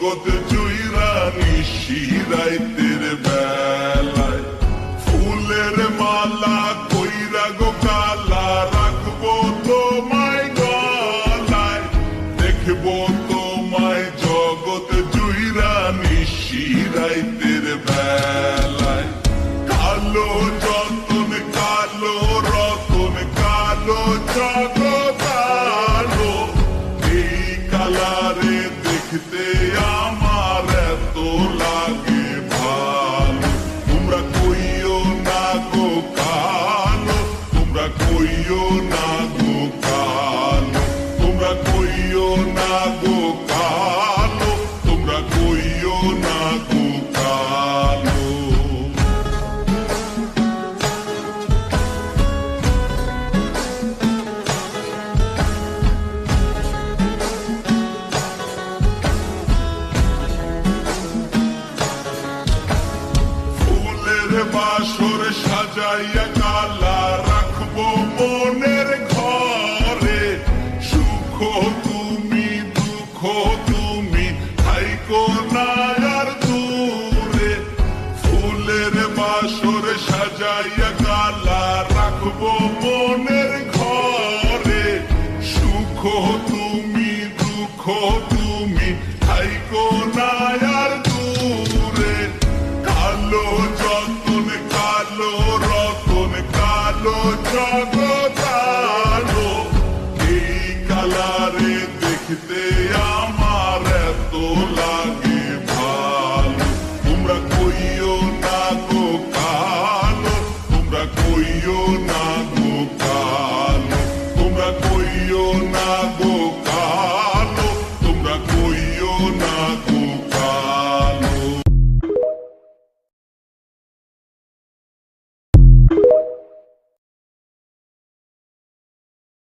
জগৎ জুইরা নিশিরাইতের বেলায় ফুলের মালা কইরা গো কালা রাখবো তোমায় গলায় দেখবো তোমায় জগৎ জুইরা নিশিরাইতের বেলায় কালো যতন কালো রতন কালো জগৎ আলো এই কালারে দেখতে আমার এত লাগে ভালো তোমরা কইও না গো কালো তোমরা কইও না গো কালো তোমরা কইও না গো কালো তোমরা কইও না গো কালো বাসর সাজাইয়া কালা রাখবো মনের ঘরে সুখ তুমি দুঃখ তুমি থাইকো না আর দূরে ফুলের বাসর সাজাইয়া কালা রাখবো মনের ঘরে সুখ তুমি দুঃখ তুমি থাইকো না